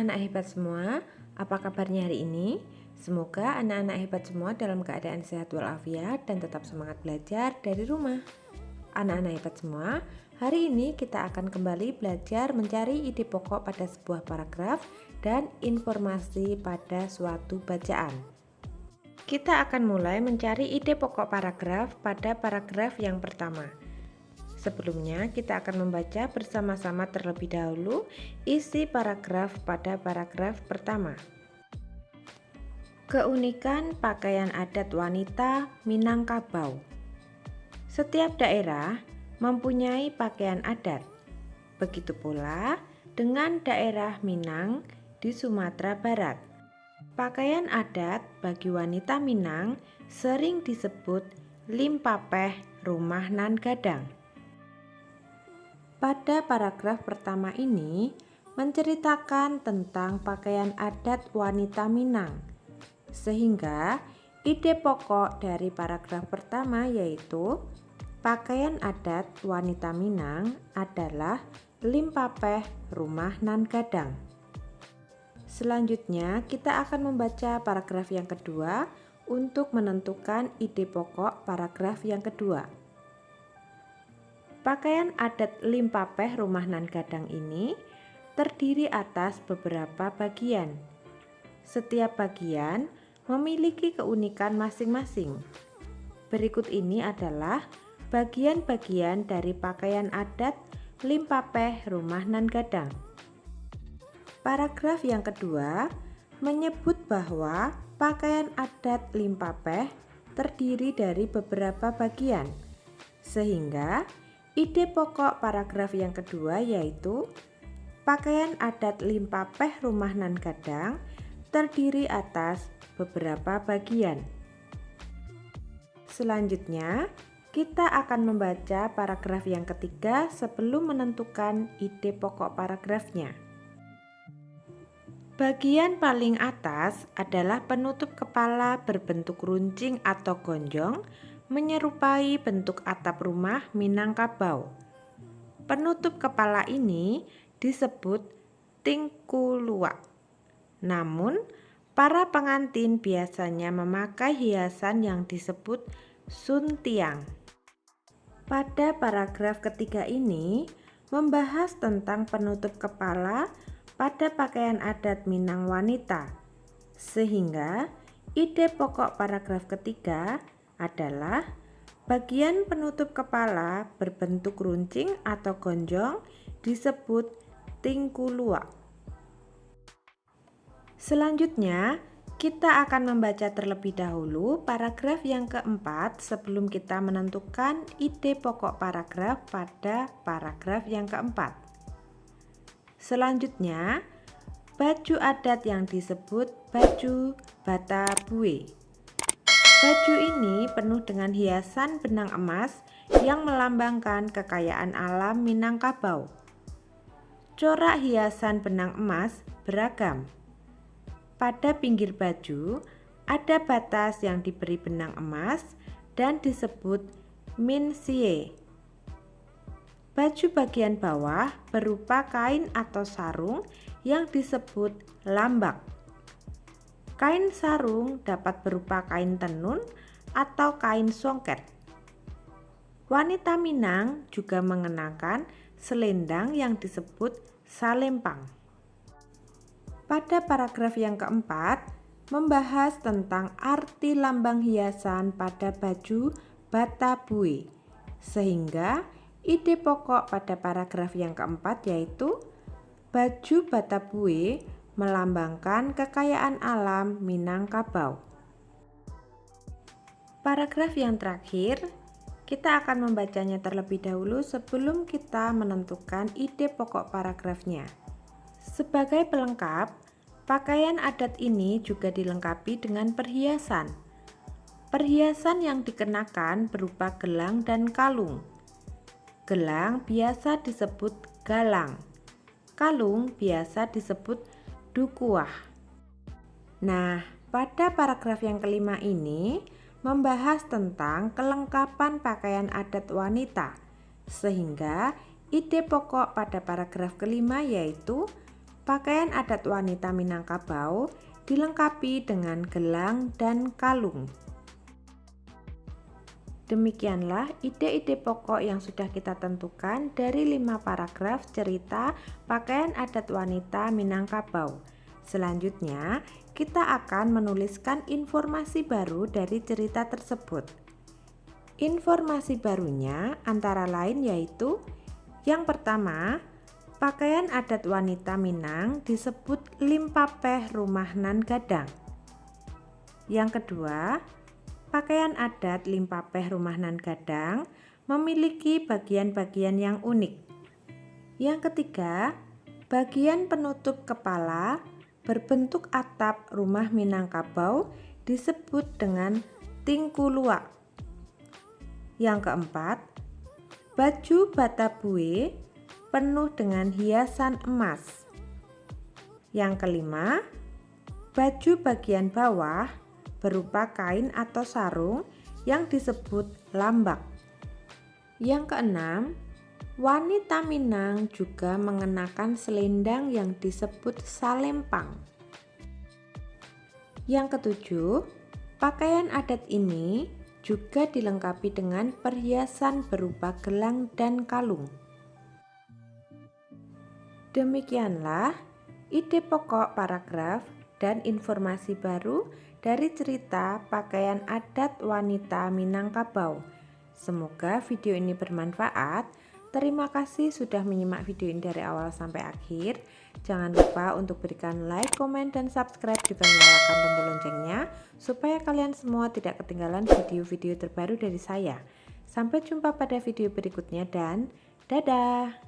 anak-anak hebat semua, apa kabarnya hari ini? Semoga anak-anak hebat semua dalam keadaan sehat walafiat dan tetap semangat belajar dari rumah. Anak-anak hebat semua, hari ini kita akan kembali belajar mencari ide pokok pada sebuah paragraf dan informasi pada suatu bacaan. Kita akan mulai mencari ide pokok paragraf pada paragraf yang pertama. Sebelumnya, kita akan membaca bersama-sama terlebih dahulu isi paragraf pada paragraf pertama. Keunikan pakaian adat wanita Minangkabau. Setiap daerah mempunyai pakaian adat. Begitu pula dengan daerah Minang di Sumatera Barat. Pakaian adat bagi wanita Minang sering disebut limpapeh rumah nan gadang. Pada paragraf pertama ini menceritakan tentang pakaian adat wanita Minang, sehingga ide pokok dari paragraf pertama yaitu pakaian adat wanita Minang adalah limpapeh rumah nan gadang. Selanjutnya kita akan membaca paragraf yang kedua untuk menentukan ide pokok paragraf yang kedua. Pakaian adat limpapeh rumah nan gadang ini terdiri atas beberapa bagian. Setiap bagian memiliki keunikan masing-masing. Berikut ini adalah bagian-bagian dari pakaian adat limpapeh rumah nan gadang. Paragraf yang kedua menyebut bahwa pakaian adat limpapeh terdiri dari beberapa bagian, sehingga ide pokok paragraf yang kedua yaitu pakaian adat limpapeh rumah nan gadang terdiri atas beberapa bagian. Selanjutnya, kita akan membaca paragraf yang ketiga sebelum menentukan ide pokok paragrafnya. Bagian paling atas adalah penutup kepala berbentuk runcing atau gonjong menyerupai bentuk atap rumah Minangkabau. Penutup kepala ini disebut tingkuluak. Namun, para pengantin biasanya memakai hiasan yang disebut suntiang. Pada paragraf ketiga ini membahas tentang penutup kepala pada pakaian adat Minang wanita, sehingga ide pokok paragraf ketiga adalah bagian penutup kepala berbentuk runcing atau gonjong disebut tingkuluak. Selanjutnya, kita akan membaca terlebih dahulu paragraf yang keempat sebelum kita menentukan ide pokok paragraf pada paragraf yang keempat. Selanjutnya, baju adat yang disebut baju Batabué. Baju ini penuh dengan hiasan benang emas yang melambangkan kekayaan alam Minangkabau. Corak hiasan benang emas beragam. Pada pinggir baju ada batas yang diberi benang emas dan disebut minsie. Baju bagian bawah berupa kain atau sarung yang disebut lambak. Kain sarung dapat berupa kain tenun atau kain songket. Wanita Minang juga mengenakan selendang yang disebut salempang. Pada paragraf yang keempat, membahas tentang arti lambang hiasan pada baju Batabué, sehingga ide pokok pada paragraf yang keempat yaitu baju Batabué melambangkan kekayaan alam Minangkabau. Paragraf yang terakhir, kita akan membacanya terlebih dahulu sebelum kita menentukan ide pokok paragrafnya. Sebagai pelengkap, pakaian adat ini juga dilengkapi dengan perhiasan. Perhiasan yang dikenakan berupa gelang dan kalung. Gelang biasa disebut galang. Kalung biasa disebut dukuah. Nah, pada paragraf yang kelima ini membahas tentang kelengkapan pakaian adat wanita, sehingga ide pokok pada paragraf kelima yaitu pakaian adat wanita Minangkabau dilengkapi dengan gelang dan kalung. Demikianlah ide-ide pokok yang sudah kita tentukan dari 5 paragraf cerita pakaian adat wanita Minangkabau. Selanjutnya, kita akan menuliskan informasi baru dari cerita tersebut. Informasi barunya antara lain yaitu yang pertama, pakaian adat wanita Minang disebut limpapeh rumah nan gadang. Yang kedua, pakaian adat limpapeh rumah nan gadang memiliki bagian-bagian yang unik. Yang ketiga, bagian penutup kepala berbentuk atap rumah Minangkabau disebut dengan tingkuluak. Yang keempat, baju batabue penuh dengan hiasan emas. Yang kelima, baju bagian bawah berupa kain atau sarung yang disebut lambak. Yang keenam, wanita Minang juga mengenakan selendang yang disebut salempang. Yang ketujuh, pakaian adat ini juga dilengkapi dengan perhiasan berupa gelang dan kalung. Demikianlah ide pokok paragraf dan informasi baru dari cerita pakaian adat wanita Minangkabau. Semoga video ini bermanfaat. Terima kasih sudah menyimak video ini dari awal sampai akhir. Jangan lupa untuk berikan like, komen, dan subscribe, juga nyalakan tombol loncengnya supaya kalian semua tidak ketinggalan video-video terbaru dari saya. Sampai jumpa pada video berikutnya dan dadah!